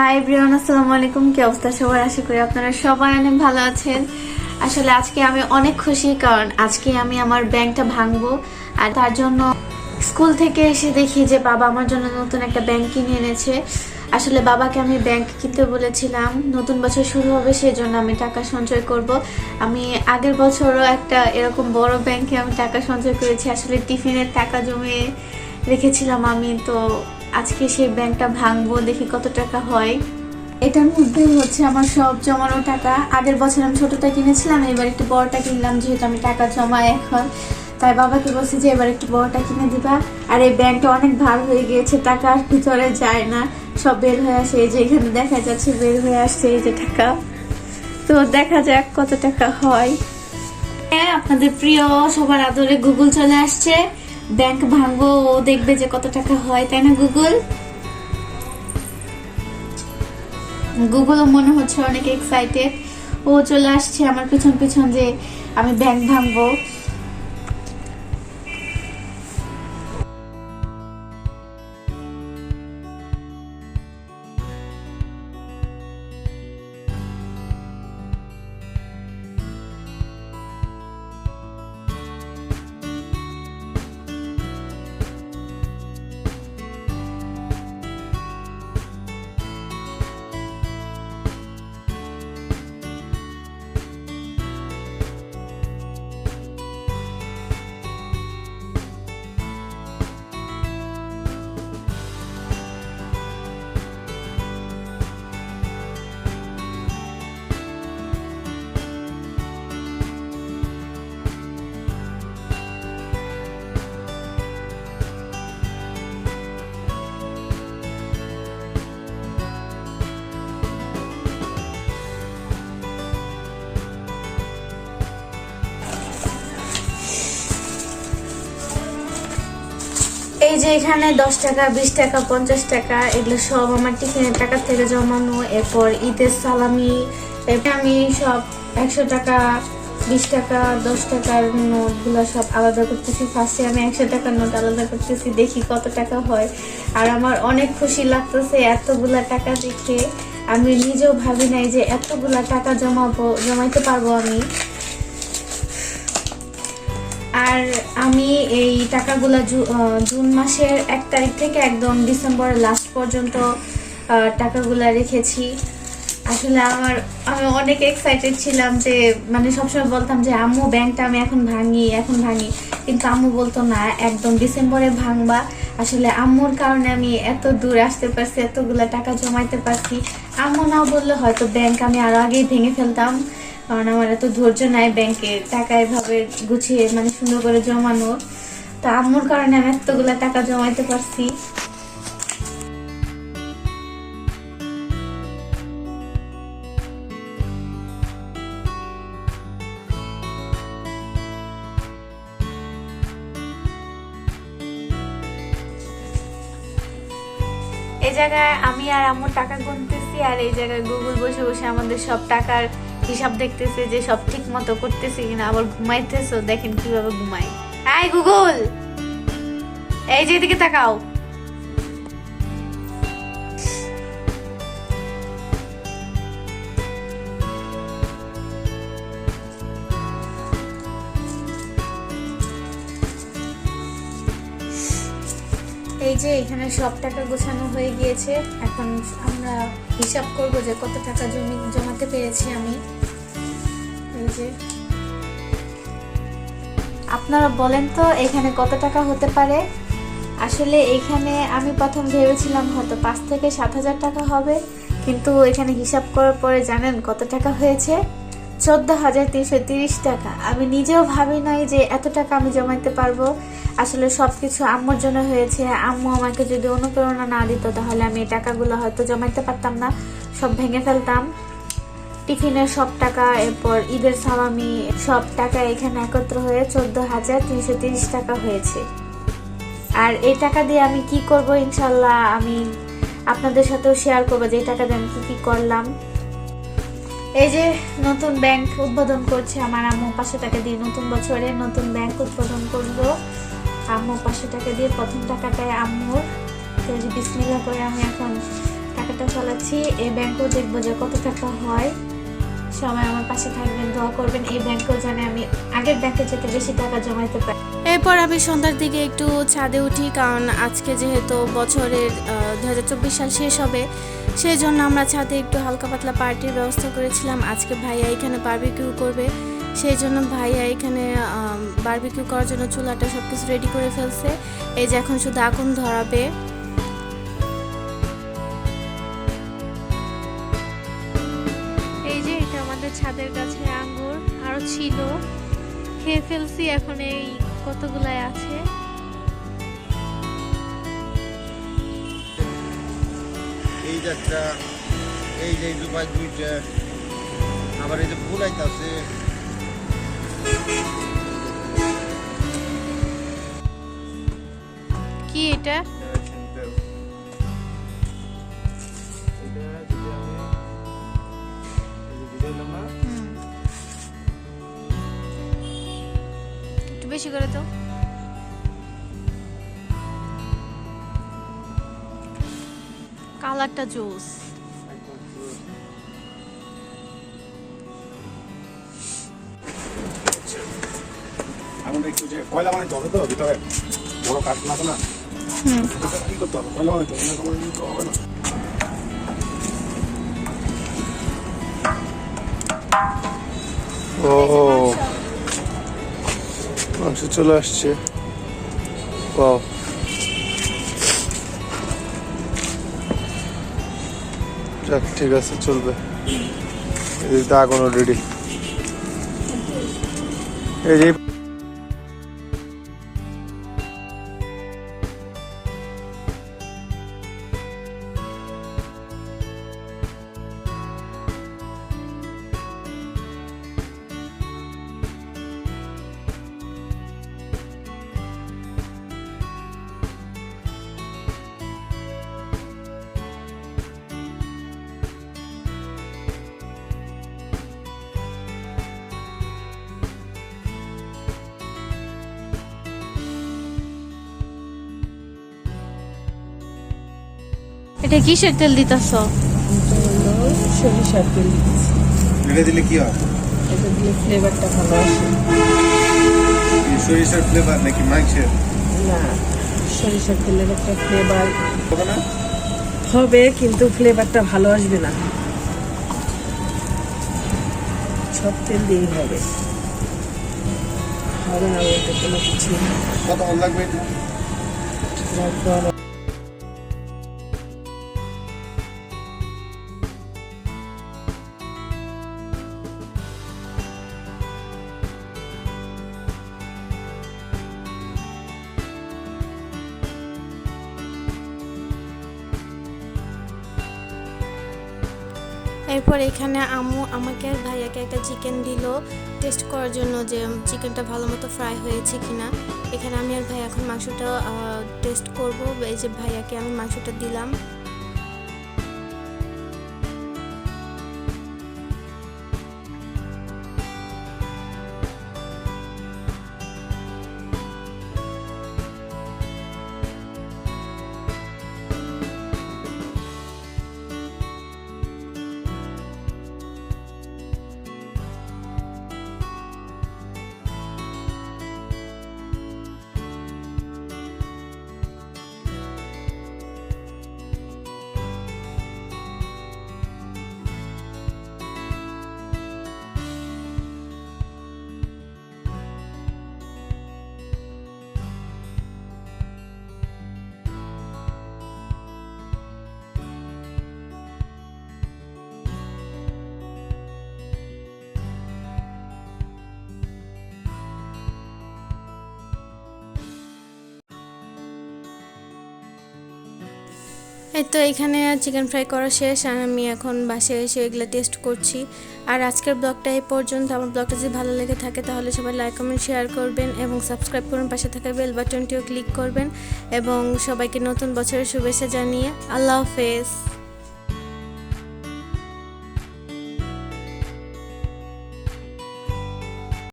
Hi everyone, আসসালামু আলাইকুম। কি অবস্থা সবার? আশা করি আপনারা সবাই অনেক ভালো আছেন। আসলে আজকে আমি অনেক খুশি, কারণ আজকে আমি আমার ব্যাংকটা ভাঙবো। আর তার জন্য স্কুল থেকে এসে দেখি যে বাবা আমার জন্য নতুন একটা ব্যাংক কিনে এনেছে। আসলে বাবাকে আমি ব্যাংক কিনতে বলেছিলাম, নতুন বছর শুরু হবে, সেই জন্য আমি টাকা সঞ্চয় করব। আমি আগের বছরও একটা এরকম বড় ব্যাংকে আমি টাকা সঞ্চয় করেছি। আসলে টিফিনের টাকা জমিয়ে রেখেছিলাম আমি। তো আজকে সেই ব্যাংকটা ভাঙবো, দেখি কত টাকা হয়। এটার মধ্যে হচ্ছে আমার সব জমানো টাকা। আগের বছর আমি ছোটটা কিনেছিলাম, এবার একটু বড়টা কিনলাম, যেহেতু আমি টাকা জমাই এখন। তাই বাবাকে বলছি যে এবার একটু বড়টা কিনে দিবা। আর এই ব্যাংকটা অনেক ভার হয়ে গিয়েছে, টাকা আর ভিতরে যায় না, সব বের হয়ে আসে। এই যে এখানে দেখা যাচ্ছে বের হয়ে আসছে এই যে টাকা। তো দেখা যাক কত টাকা হয়। আপনাদের প্রিয় সবার আদরে গুগল চলে আসছে। ব্যাংক ভাঙবো, ও দেখবে যে কত টাকা হয়, তাই না? গুগলও মনে হচ্ছে অনেক এক্সাইটেড। ও চলে আসছে আমার পিছন পিছন যে আমি ব্যাংক ভাঙবো। এই যে এখানে 10 টাকা, 20 টাকা, 50 টাকা, এগুলো সব আমার টিফিনের টাকা থেকে জমানো। এরপর ঈদের সালামি, আমি সব 100 টাকা, 20 টাকা, 10 টাকার নোটগুলো সব আলাদা করতেছি। ফার্স্টে আমি 100 টাকার নোট আলাদা করতেছি, দেখি কত টাকা হয়। আর আমার অনেক খুশি লাগতেছে এতগুলা টাকা দেখে। আমি নিজেও ভাবি নাই যে এতগুলা টাকা জমাইতে পারবো আমি। আর আমি এই টাকাগুলা জুন মাসের 1 তারিখ থেকে একদম ডিসেম্বরের লাস্ট পর্যন্ত টাকাগুলা রেখেছি। আসলে আমি অনেক এক্সাইটেড ছিলাম, যে মানে সবসময় বলতাম যে আম্মু ব্যাংকটা আমি এখন ভাঙি, কিন্তু আম্মু বলতো না, একদম ডিসেম্বরে ভাঙবা। আসলে আম্মুর কারণে আমি এত দূর আসতে পারছি, এতগুলা টাকা জমাইতে পারছি। আম্মু না বললে হয়তো ব্যাংক আমি আরো আগেই ভেঙে ফেলতাম, কারণ আমার এত ধৈর্য নাই ব্যাংকে টাকা এভাবে গুছিয়ে মানে সুন্দর করে জমানো। তো আম্মুর কারণে আমি এতগুলা টাকা জমাইতে পারছি। এই জায়গায় আমি আর আম্মুর টাকা গুনতেছি, আর এই জায়গায় গুগল বসে বসে আমাদের সব টাকার হিসাব দেখতেছে যে সব ঠিক মতো করতেছি কিনা। আবার ঘুমাইতেছো, দেখেন কিভাবে ঘুমাই। এই গুগল, এই যে এদিকে তাকাও। এই যে এখানে সব টাকা গোছানো হয়ে গিয়েছে। এখন আমরা হিসাব করব যে কত টাকা জমাতে পেরেছি আমি। এই যে আপনারা বলেন তো এখানে কত টাকা হতে পারে। আসলে এখানে আমি প্রথম ভেবেছিলাম হয়তো 5 থেকে 7,000 টাকা হবে, কিন্তু এখানে হিসাব করার পরে জানেন কত টাকা হয়েছে? 14,330 টাকা। আমি নিজেও ভাবি নাই যে এত টাকা আমি জমাইতে পারবো। আসলে সবকিছু আম্মুর জন্য হয়েছে। আম্মু আমাকে যদি অনুপ্রেরণা না দিত, তাহলে আমি এই টাকাগুলো হয়তো জমাইতে পারতাম না, সব ভেঙে ফেলতাম। টিফিনের সব টাকা, এরপর ঈদের সালামি, সব টাকা এখানে একত্র হয়ে 14,330 টাকা হয়েছে। আর এই টাকা দিয়ে আমি কি করব, ইনশাল্লাহ আমি আপনাদের সাথেও শেয়ার করবো যে এই টাকা দিয়ে আমি কি করলাম। এই যে নতুন ব্যাংক উদ্বোধন করছে আমার আম্মু, 500 টাকা দিয়ে নতুন বছরে নতুন ব্যাংক উদ্বোধন করলো। আম্মু 500 টাকা দিয়ে প্রথম টাকাটায় আম্মুর। তো বিসমিল্লাহ করে আমি এখন টাকাটা ব্যাংকটা চালাচ্ছি। এই ব্যাংকও দেখবো যে কত টাকা হয়। সবাই আমার পাশে থাকবেন, দোয়া করবেন এই ব্যাংকেও জানে আমি আগের ব্যাংকে যেতে বেশি টাকা জমাইতে পারি। এরপর আমি সন্ধ্যার দিকে একটু ছাদে উঠি, কারণ আজকে যেহেতু বছরের 2024 সাল শেষ হবে, সেই জন্য আমরা ছাদে একটু হালকা পাতলা পার্টির ব্যবস্থা করেছিলাম। আজকে ভাইয়া এখানে বারবিকিউ করবে, সেই জন্য ভাইয়া এখানে বারবিকিউ করার জন্য চুলাটা সব কিছু রেডি করে ফেলছে। এই যে এখন শুধু আগুন ধরাবে। এই যে এটা আমাদের ছাদের কাছে আঙ্গুর আরো ছিল, খেয়ে ফেলছি, এখন এই কতগুলাই আছে। এই যে একটা, এই যে দুপাই দুইটা, আবার এই যে ফুল আইতাছে। কি এটা? একটু বেশি করে তো। কালারটা জুস। এখন একটু যে কয়লা বানাইতে হবে তো ভিতরে বড় কাঠ না না কি করতে হবে, কয়লা বানাইতে হবে না। ও মাংস চলে আসছে। ওয়াও, যাক ঠিক আছে, চলবে। এদিকে আগুন রেডি। এই যে এটা কিসের তেল দিতেছ? সরিষার তেল দিচ্ছি। এটা দিলে কি হয়? এটা দিলে ফ্লেভারটা ভালো আসে। সরিষার ফ্লেভার নাকি মাংসের? না, সরিষার তেলের একটা ফ্লেভার হবে না? হবে, কিন্তু ফ্লেভারটা ভালো আসবে না। সব তেল দিয়েই হবে, হবে না বলতে কোনো কিছু কতক্ষণ লাগবে? লাগবে। এরপর এখানে আম্মু আমাকে আর ভাইয়াকে একটা চিকেন দিল টেস্ট করার জন্য যে চিকেনটা ভালো মতো ফ্রাই হয়েছে কিনা। এখানে আমি আর ভাই এখন মাংসটা টেস্ট করব। এই যে ভাইয়াকে আমি মাংসটা দিলাম। এই তো এখানে চিকেন ফ্রাই করা শেষ, আর আমি এখন বাসায় এসে এগুলো টেস্ট করছি। আর আজকের ব্লগটা এই পর্যন্ত। আমার ব্লগটা যদি ভালো লেগে থাকে তাহলে সবাই লাইক কমেন্ট শেয়ার করবেন এবং সাবস্ক্রাইব করুন, পাশে থাকা বেল বাটনটিও ক্লিক করবেন এবং সবাইকে নতুন বছরের শুভেচ্ছা জানিয়ে আল্লাহ হাফেজ।